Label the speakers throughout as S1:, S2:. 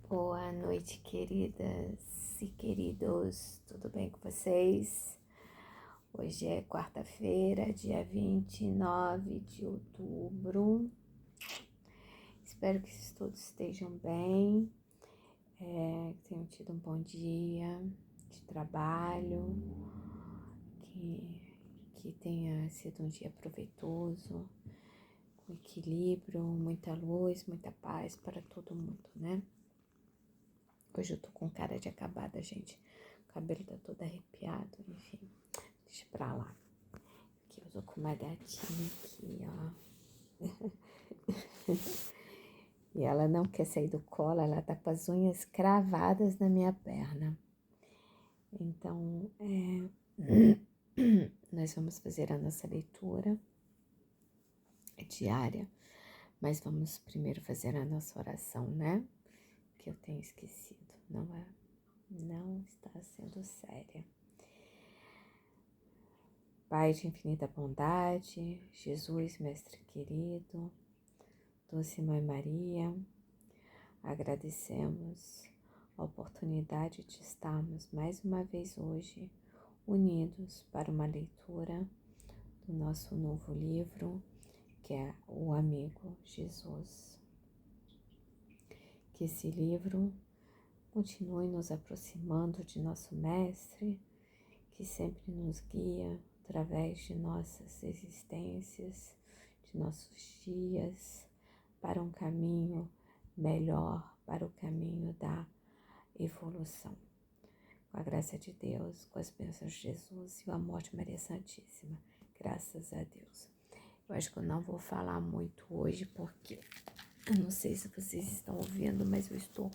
S1: Boa noite, queridas e queridos, tudo bem com vocês? Hoje é quarta-feira, dia 29 de outubro. Espero que todos estejam bem, que tenham tido um bom dia de trabalho, que tenha sido um dia proveitoso, com equilíbrio, muita luz, muita paz para todo mundo, né? Hoje eu tô com cara de acabada, gente. O cabelo tá todo arrepiado, enfim. Deixa pra lá. Aqui eu tô com uma gatinha aqui, ó. E ela não quer sair do colo, ela tá com as unhas cravadas na minha perna. Então, nós vamos fazer a nossa leitura diária, mas vamos primeiro fazer a nossa oração, né? Que eu tenho esquecido, não está sendo séria. Pai de infinita bondade, Jesus, Mestre querido, Doce Mãe Maria, agradecemos a oportunidade de estarmos mais uma vez hoje unidos para uma leitura do nosso novo livro, que é O Amigo Jesus. Que esse livro continue nos aproximando de nosso Mestre, que sempre nos guia através de nossas existências, de nossos dias, para um caminho melhor, para o caminho da evolução. Com a graça de Deus, com as bênçãos de Jesus e o amor de Maria Santíssima. Graças a Deus. Eu acho que eu não vou falar muito hoje, porque eu não sei se vocês estão ouvindo, mas eu estou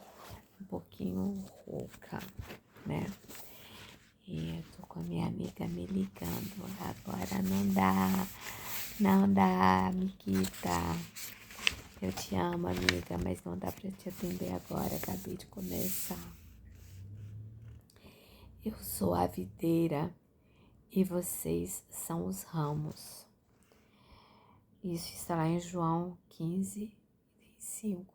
S1: um pouquinho rouca, né? E eu tô com a minha amiga me ligando. Agora não dá, amiguita. Eu te amo, amiga, mas não dá pra te atender agora. Acabei de começar. Eu sou a videira e vocês são os ramos. Isso está lá em João 15:5.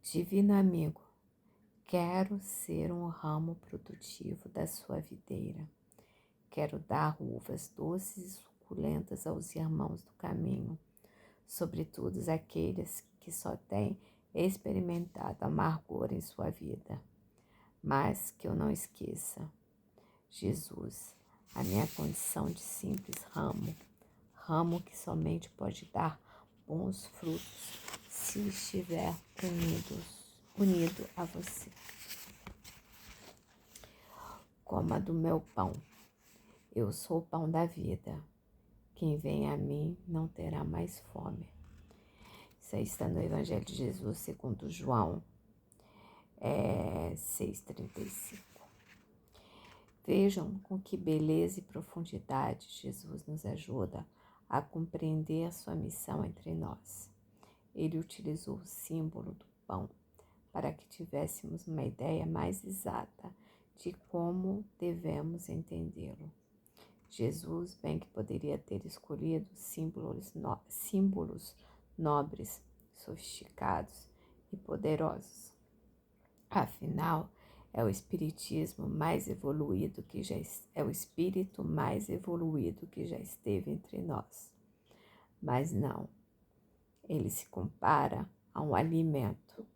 S1: Divino amigo, quero ser um ramo produtivo da sua videira. Quero dar uvas doces e suculentas aos irmãos do caminho, sobretudo aqueles que só têm experimentado amargor em sua vida. Mas que eu não esqueça, Jesus, a minha condição de simples ramo que somente pode dar bons frutos se estiver unido a você. Coma do meu pão. Eu sou o pão da vida. Quem vem a mim não terá mais fome. Isso aí está no Evangelho de Jesus segundo João 6,35. Vejam com que beleza e profundidade Jesus nos ajuda a compreender a sua missão entre nós. Ele utilizou o símbolo do pão para que tivéssemos uma ideia mais exata de como devemos entendê-lo. Jesus, bem que poderia ter escolhido símbolos nobres, sofisticados e poderosos. Afinal, é o espiritismo mais evoluído que é o espírito mais evoluído que já esteve entre nós. Mas não, ele se compara a um alimento,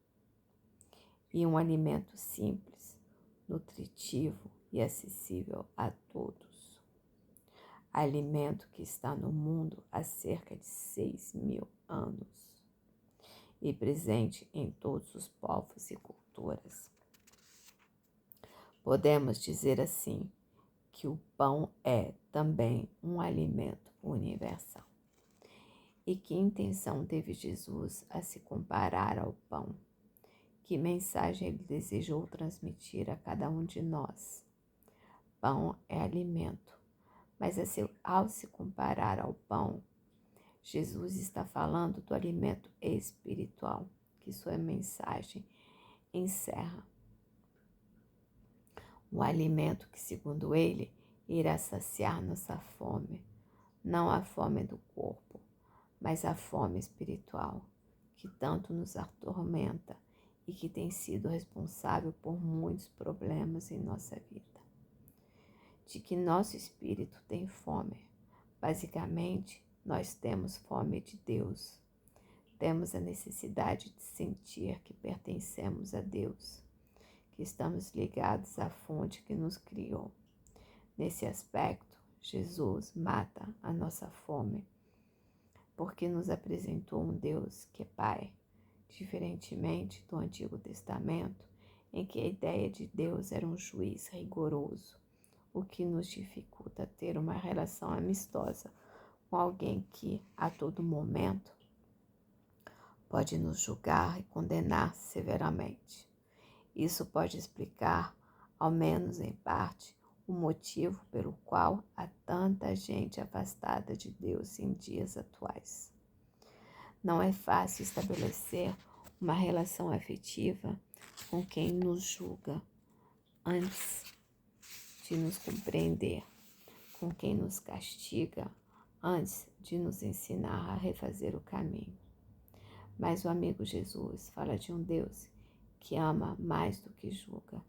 S1: e um alimento simples, nutritivo e acessível a todos. Alimento que está no mundo há cerca de 6.000 anos e presente em todos os povos e culturas. Podemos dizer assim que o pão é também um alimento universal. E que intenção teve Jesus a se comparar ao pão? Que mensagem ele desejou transmitir a cada um de nós? Pão é alimento, mas ao se comparar ao pão, Jesus está falando do alimento espiritual, que sua mensagem encerra. Um alimento que, segundo ele, irá saciar nossa fome, não a fome do corpo, mas a fome espiritual, que tanto nos atormenta e que tem sido responsável por muitos problemas em nossa vida. De que nosso espírito tem fome. Basicamente, nós temos fome de Deus. Temos a necessidade de sentir que pertencemos a Deus, que estamos ligados à fonte que nos criou. Nesse aspecto, Jesus mata a nossa fome, porque nos apresentou um Deus que é Pai, diferentemente do Antigo Testamento, em que a ideia de Deus era um juiz rigoroso, o que nos dificulta ter uma relação amistosa com alguém que, a todo momento, pode nos julgar e condenar severamente. Isso pode explicar, ao menos em parte, o motivo pelo qual há tanta gente afastada de Deus em dias atuais. Não é fácil estabelecer uma relação afetiva com quem nos julga antes de nos compreender, com quem nos castiga antes de nos ensinar a refazer o caminho. Mas o amigo Jesus fala de um Deus que ama mais do que julga,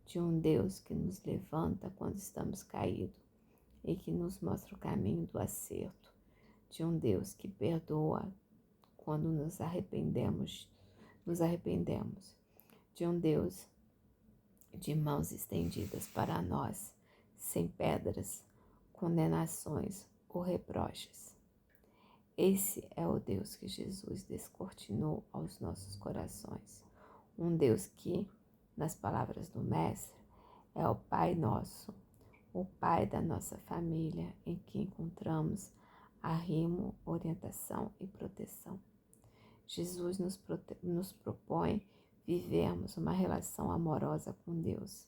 S1: de um Deus que nos levanta quando estamos caídos e que nos mostra o caminho do acerto, de um Deus que perdoa quando nos arrependemos, de um Deus de mãos estendidas para nós, sem pedras, condenações ou reproches. Esse é o Deus que Jesus descortinou aos nossos corações. Um Deus que, nas palavras do Mestre, é o Pai nosso, o Pai da nossa família, em que encontramos arrimo, orientação e proteção. Jesus nos propõe vivermos uma relação amorosa com Deus.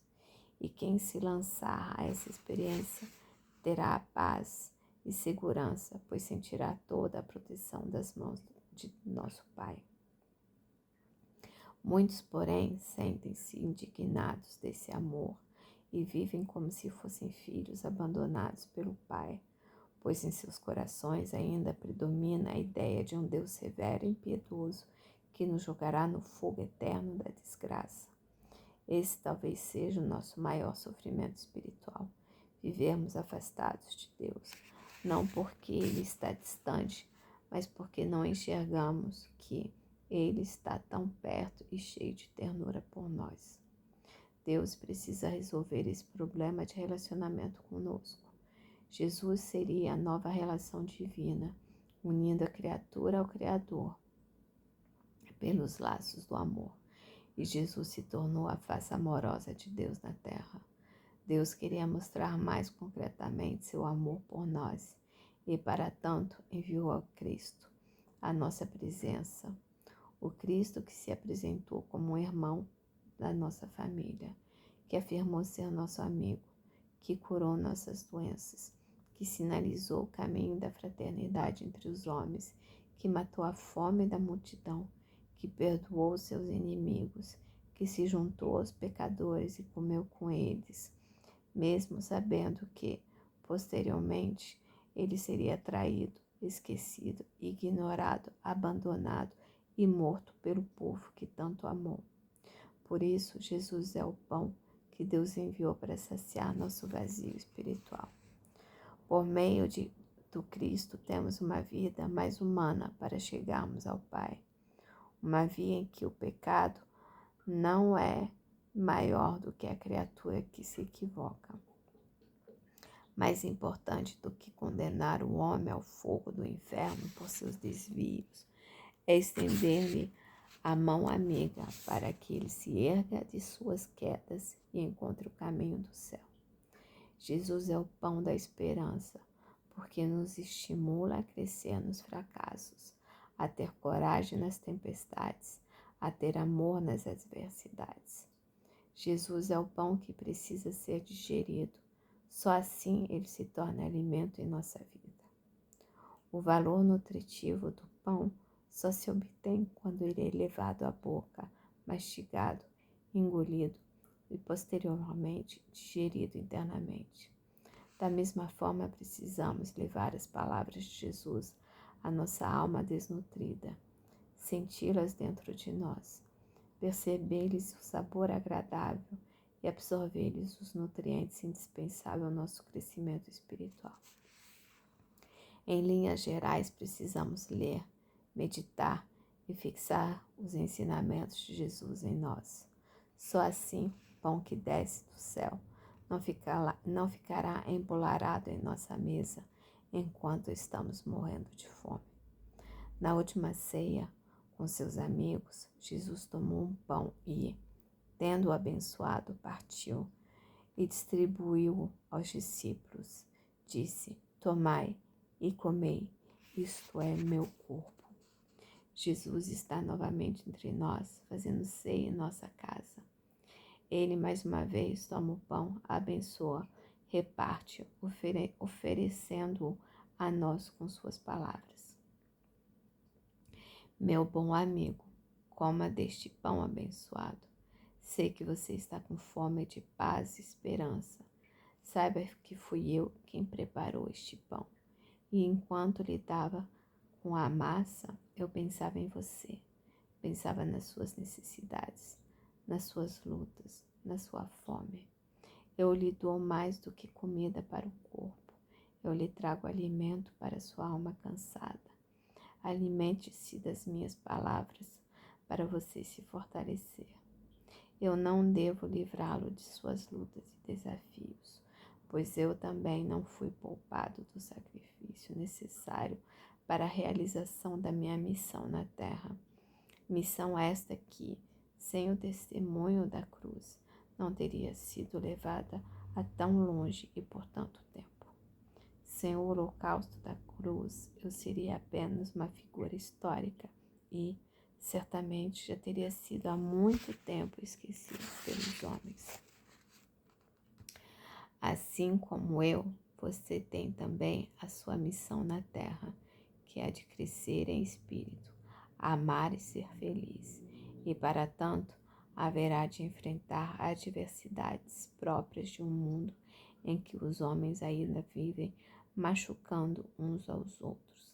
S1: E quem se lançar a essa experiência terá a paz e segurança, pois sentirá toda a proteção das mãos de nosso Pai. Muitos, porém, sentem-se indignados desse amor e vivem como se fossem filhos abandonados pelo Pai, pois em seus corações ainda predomina a ideia de um Deus severo e impiedoso que nos jogará no fogo eterno da desgraça. Esse talvez seja o nosso maior sofrimento espiritual, vivermos afastados de Deus, não porque Ele está distante, mas porque não enxergamos que Ele está tão perto e cheio de ternura por nós. Deus precisa resolver esse problema de relacionamento conosco. Jesus seria a nova relação divina, unindo a criatura ao Criador pelos laços do amor. E Jesus se tornou a face amorosa de Deus na terra. Deus queria mostrar mais concretamente seu amor por nós e, para tanto, enviou a Cristo, a nossa presença. O Cristo que se apresentou como um irmão da nossa família, que afirmou ser nosso amigo, que curou nossas doenças, que sinalizou o caminho da fraternidade entre os homens, que matou a fome da multidão, que perdoou seus inimigos, que se juntou aos pecadores e comeu com eles, mesmo sabendo que, posteriormente, ele seria traído, esquecido, ignorado, abandonado e morto pelo povo que tanto amou. Por isso, Jesus é o pão que Deus enviou para saciar nosso vazio espiritual. Por meio do Cristo, temos uma vida mais humana para chegarmos ao Pai. Uma via em que o pecado não é maior do que a criatura que se equivoca. Mais importante do que condenar o homem ao fogo do inferno por seus desvios, é estender-lhe a mão amiga para que ele se erga de suas quedas e encontre o caminho do céu. Jesus é o pão da esperança, porque nos estimula a crescer nos fracassos, a ter coragem nas tempestades, a ter amor nas adversidades. Jesus é o pão que precisa ser digerido, só assim ele se torna alimento em nossa vida. O valor nutritivo do pão só se obtém quando ele é levado à boca, mastigado, engolido e posteriormente digerido internamente. Da mesma forma, precisamos levar as palavras de Jesus à nossa alma desnutrida, senti-las dentro de nós, perceber-lhes o sabor agradável e absorver-lhes os nutrientes indispensáveis ao nosso crescimento espiritual. Em linhas gerais, precisamos ler, meditar e fixar os ensinamentos de Jesus em nós. Só assim, o pão que desce do céu não ficará empolarado em nossa mesa enquanto estamos morrendo de fome. Na última ceia, com seus amigos, Jesus tomou um pão e, tendo-o abençoado, partiu e distribuiu-o aos discípulos. Disse: Tomai e comei, isto é meu corpo. Jesus está novamente entre nós, fazendo ceia em nossa casa. Ele, mais uma vez, toma o pão, abençoa, reparte, oferecendo-o a nós com suas palavras. Meu bom amigo, coma deste pão abençoado. Sei que você está com fome de paz e esperança. Saiba que fui eu quem preparou este pão. E enquanto lhe dava com a massa, eu pensava em você. Pensava nas suas necessidades, nas suas lutas, na sua fome. Eu lhe dou mais do que comida para o corpo. Eu lhe trago alimento para sua alma cansada. Alimente-se das minhas palavras para você se fortalecer. Eu não devo livrá-lo de suas lutas e desafios, pois eu também não fui poupado do sacrifício necessário para a realização da minha missão na terra. Missão esta que, sem o testemunho da cruz, não teria sido levada a tão longe e por tanto tempo. Sem o holocausto da cruz, eu seria apenas uma figura histórica e, certamente, já teria sido há muito tempo esquecido pelos homens. Assim como eu, você tem também a sua missão na terra, que é a de crescer em espírito, amar e ser feliz. E para tanto, haverá de enfrentar adversidades próprias de um mundo em que os homens ainda vivem machucando uns aos outros.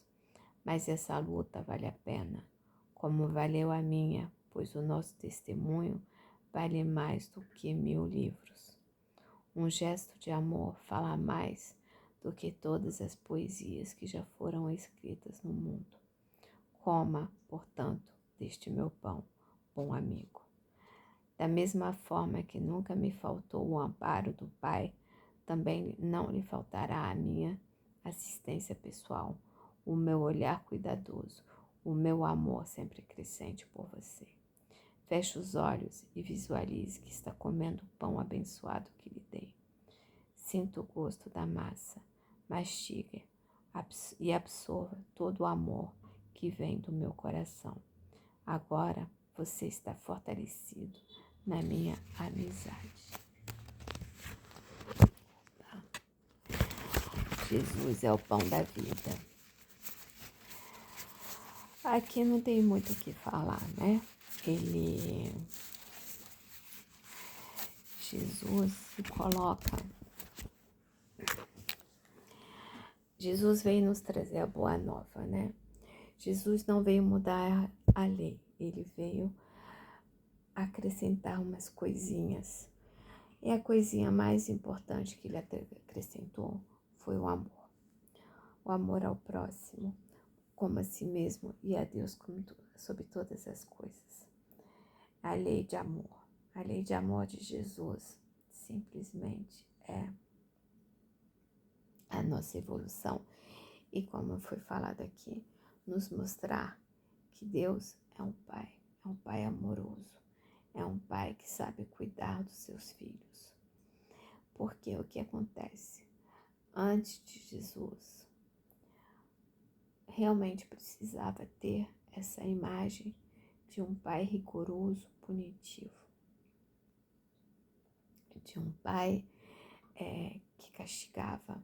S1: Mas essa luta vale a pena, como valeu a minha, pois o nosso testemunho vale mais do que 1000 livros. Um gesto de amor fala mais do que todas as poesias que já foram escritas no mundo. Coma, portanto, deste meu pão, bom amigo. Da mesma forma que nunca me faltou o amparo do Pai, também não lhe faltará a minha assistência pessoal, o meu olhar cuidadoso, o meu amor sempre crescente por você. Feche os olhos e visualize que está comendo o pão abençoado que lhe dei. Sinta o gosto da massa, mastigue e absorva todo o amor que vem do meu coração. Agora você está fortalecido na minha amizade. Jesus é o pão da vida. Aqui não tem muito o que falar, né? Jesus se coloca. Jesus veio nos trazer a boa nova, né? Jesus não veio mudar a lei, ele veio acrescentar umas coisinhas. E a coisinha mais importante que ele acrescentou foi o amor. O amor ao próximo, como a si mesmo, e a Deus sobre todas as coisas. A lei de amor. A lei de amor de Jesus simplesmente é a nossa evolução. E como foi falado aqui, nos mostrar que Deus é um Pai amoroso, é um Pai que sabe cuidar dos seus filhos. Porque o que acontece? Antes de Jesus, realmente precisava ter essa imagem de um pai rigoroso, punitivo, de um pai que castigava.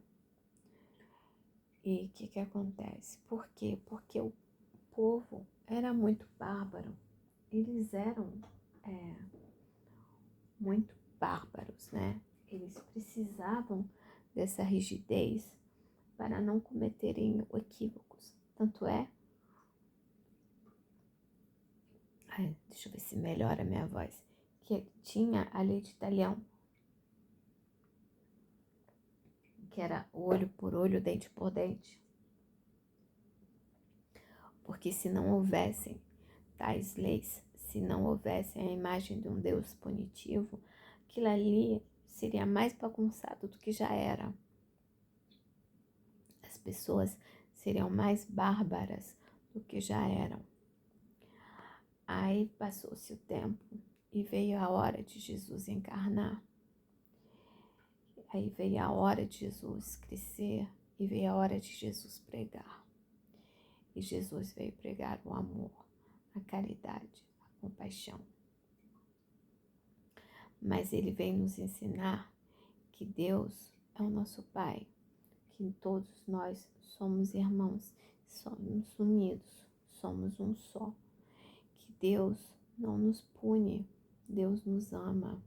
S1: E o que acontece? Por quê? Porque o povo era muito bárbaro. Eles eram muito bárbaros, né? Eles precisavam dessa rigidez para não cometerem equívocos. Tanto é, Ai, deixa eu ver se melhora a minha voz. Que tinha a lei de Talião, que era olho por olho, dente por dente. Porque se não houvessem tais leis, se não houvesse a imagem de um Deus punitivo, aquilo ali seria mais bagunçado do que já era. As pessoas seriam mais bárbaras do que já eram. Aí passou-se o tempo e veio a hora de Jesus encarnar. Aí veio a hora de Jesus crescer e veio a hora de Jesus pregar. E Jesus veio pregar o amor, a caridade, a compaixão. Mas ele vem nos ensinar que Deus é o nosso Pai, que todos nós somos irmãos, somos unidos, somos um só. Que Deus não nos pune, Deus nos ama.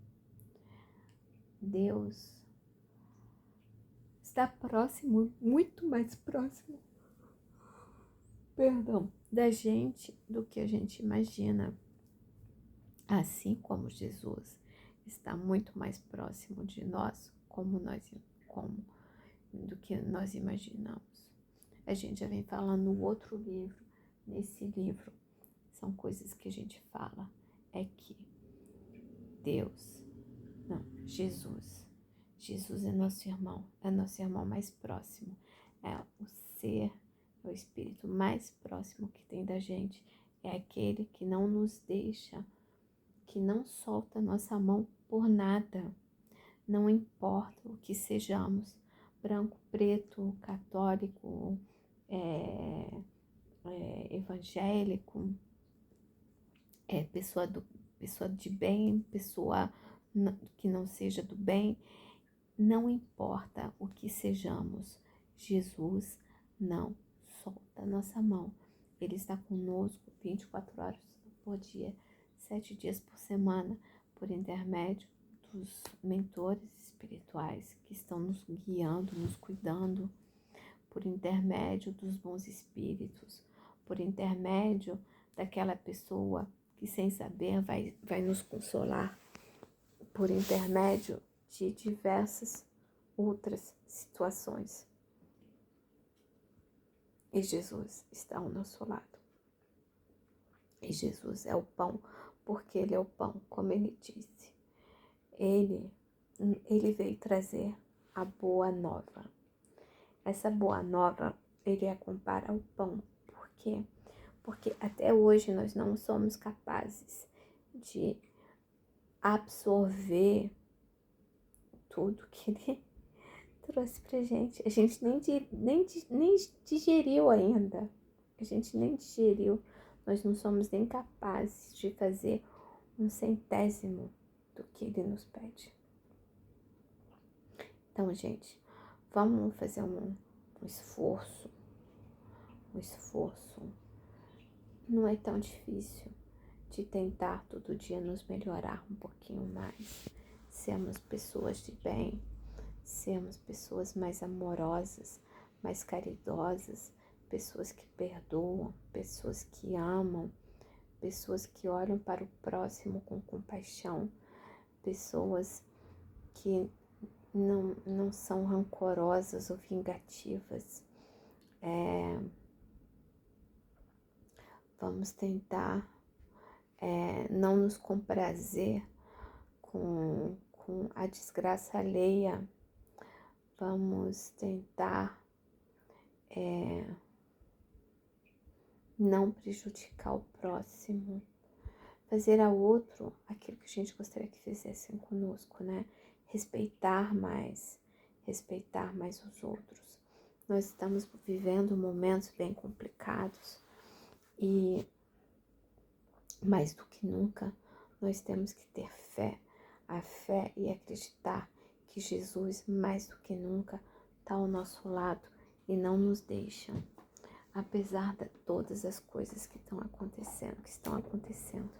S1: Deus está próximo, muito mais próximo, da gente do que a gente imagina. Assim como Jesus está muito mais próximo de nós, como do que nós imaginamos. A gente já vem falando no outro livro, nesse livro, são coisas que a gente fala, é que Jesus é nosso irmão mais próximo, é o ser, é o espírito mais próximo que tem da gente, é aquele que não nos deixa, que não solta nossa mão por nada, não importa o que sejamos, branco, preto, católico, evangélico, pessoa de bem, pessoa que não seja do bem, não importa o que sejamos, Jesus não solta nossa mão. Ele está conosco 24 horas por dia, 7 dias por semana, por intermédio dos mentores espirituais que estão nos guiando, nos cuidando, por intermédio dos bons espíritos, por intermédio daquela pessoa que sem saber vai nos consolar, por intermédio de diversas outras situações. E Jesus está ao nosso lado. E Jesus é o pão, porque Ele é o pão, como Ele disse. Ele veio trazer a boa nova. Essa boa nova, Ele a compara ao pão. Por quê? Porque até hoje nós não somos capazes de absorver tudo que Ele trouxe pra gente. A gente nem digeriu ainda. A gente nem digeriu. Nós não somos nem capazes de fazer 1/100º do que Ele nos pede. Então, gente, vamos fazer um esforço. Um esforço. Não é tão difícil de tentar todo dia nos melhorar um pouquinho mais. Sermos pessoas de bem, sermos pessoas mais amorosas, mais caridosas, pessoas que perdoam, pessoas que amam, pessoas que olham para o próximo com compaixão, pessoas que não são rancorosas ou vingativas. Vamos tentar não nos comprazer com a desgraça alheia. Vamos tentar não prejudicar o próximo, fazer ao outro aquilo que a gente gostaria que fizessem conosco, né? Respeitar mais os outros. Nós estamos vivendo momentos bem complicados e mais do que nunca nós temos que ter fé, a fé e acreditar que Jesus mais do que nunca está ao nosso lado e não nos deixa, apesar de todas as coisas que estão acontecendo,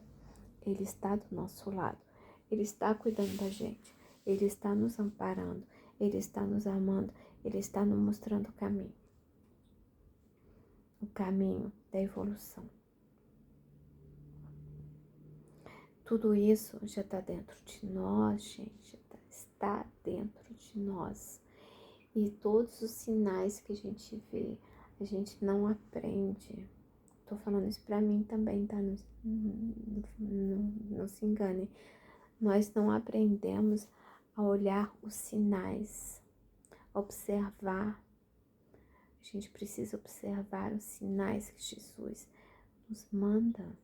S1: Ele está do nosso lado, Ele está cuidando da gente, Ele está nos amparando, Ele está nos amando, Ele está nos mostrando o caminho da evolução. Tudo isso já está dentro de nós, gente, está dentro de nós. E todos os sinais que a gente vê, a gente não aprende. Tô falando isso pra mim também, tá? Não se engane. Nós não aprendemos a olhar os sinais, observar. A gente precisa observar os sinais que Jesus nos manda.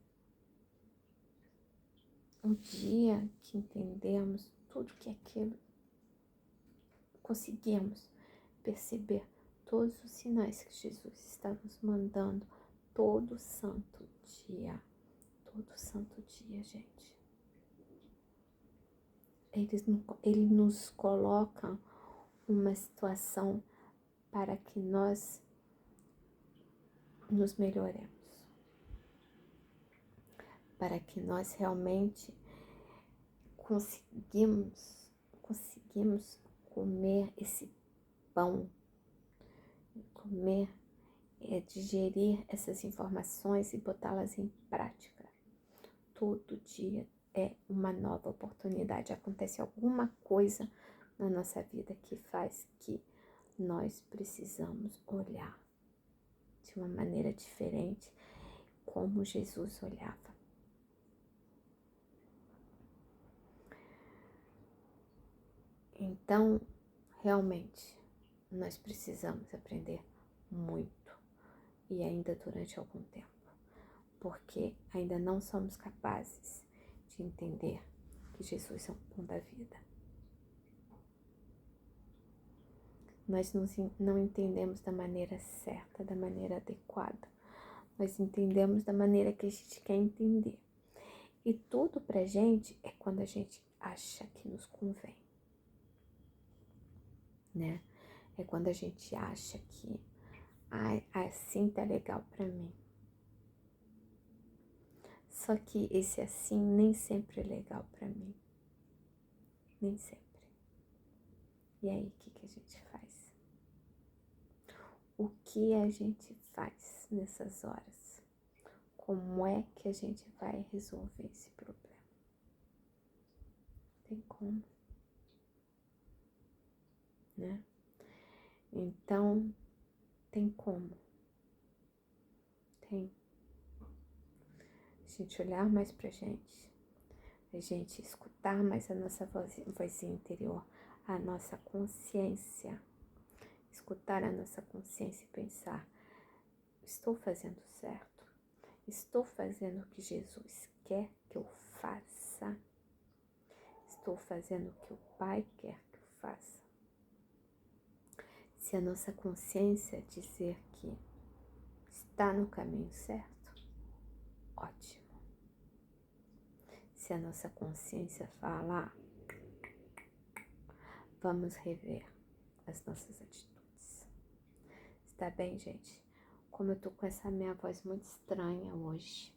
S1: O dia que entendemos tudo que é aquilo, conseguimos perceber todos os sinais que Jesus está nos mandando todo santo dia. Todo santo dia, gente. Ele nos coloca uma situação para que nós nos melhoremos. Para que nós realmente conseguimos comer esse pão, digerir essas informações e botá-las em prática. Todo dia é uma nova oportunidade. Acontece alguma coisa na nossa vida que faz que nós precisamos olhar de uma maneira diferente, como Jesus olhava. Então, realmente, nós precisamos aprender muito, e ainda durante algum tempo, porque ainda não somos capazes de entender que Jesus é o pão da vida. Nós não entendemos da maneira certa, da maneira adequada. Nós entendemos da maneira que a gente quer entender. E tudo pra gente é quando a gente acha que nos convém, né? É quando a gente acha que assim tá legal pra mim. Só que esse assim nem sempre é legal pra mim. Nem sempre. E aí, o que a gente faz? O que a gente faz nessas horas? Como é que a gente vai resolver esse problema? Tem como, né? Então, tem como. Tem. A gente olhar mais pra gente. A gente escutar mais a nossa vozinha interior. A nossa consciência. Escutar a nossa consciência e pensar: estou fazendo certo? Estou fazendo o que Jesus quer que eu faça? Estou fazendo o que o Pai quer que eu faça? Se a nossa consciência dizer que está no caminho certo, ótimo. Se a nossa consciência falar, vamos rever as nossas atitudes. Está bem, gente? Como eu tô com essa minha voz muito estranha hoje,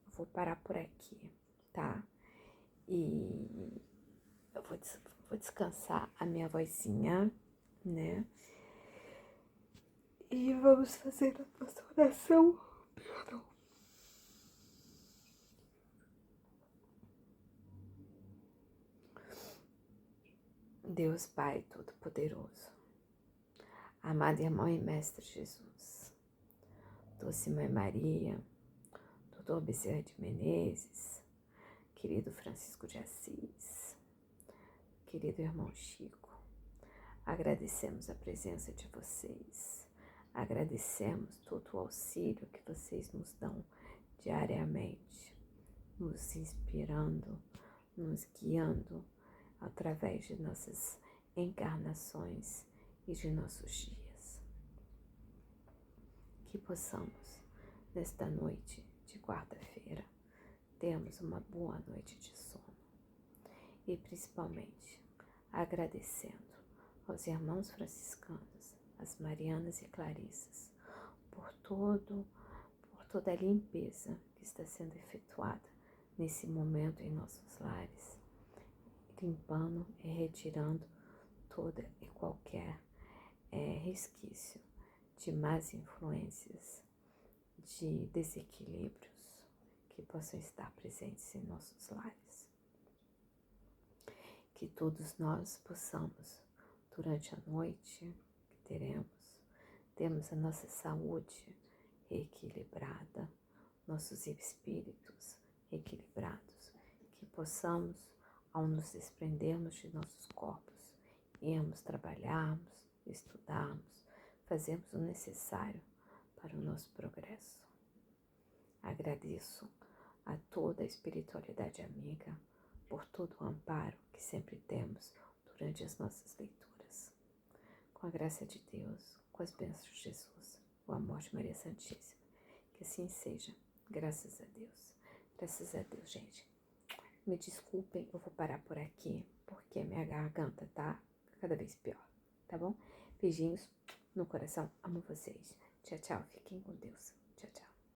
S1: eu vou parar por aqui, tá? E eu vou descansar a minha vozinha, né? E vamos fazer a nossa oração. Perdão. Deus Pai Todo-Poderoso, amado irmão e mestre Jesus, doce Mãe Maria, doutor Bezerra de Menezes, querido Francisco de Assis, querido irmão Chico, agradecemos a presença de vocês, agradecemos todo o auxílio que vocês nos dão diariamente, nos inspirando, nos guiando através de nossas encarnações e de nossos dias. Que possamos, nesta noite de quarta-feira, termos uma boa noite de sono e principalmente agradecendo aos irmãos franciscanos, às Marianas e Clarissas, por toda a limpeza que está sendo efetuada nesse momento em nossos lares, limpando e retirando toda e qualquer resquício de más influências, de desequilíbrios que possam estar presentes em nossos lares. que todos nós possamos, durante a noite que termos a nossa saúde reequilibrada, nossos espíritos equilibrados, que possamos, ao nos desprendermos de nossos corpos, irmos trabalharmos, estudarmos, fazermos o necessário para o nosso progresso. Agradeço a toda a espiritualidade amiga por todo o amparo que sempre temos durante as nossas leituras. Com a graça de Deus, com as bênçãos de Jesus, o amor de Maria Santíssima, que assim seja, graças a Deus. Graças a Deus, gente. Me desculpem, eu vou parar por aqui, porque minha garganta tá cada vez pior, tá bom? Beijinhos no coração, amo vocês. Tchau, tchau, fiquem com Deus. Tchau, tchau.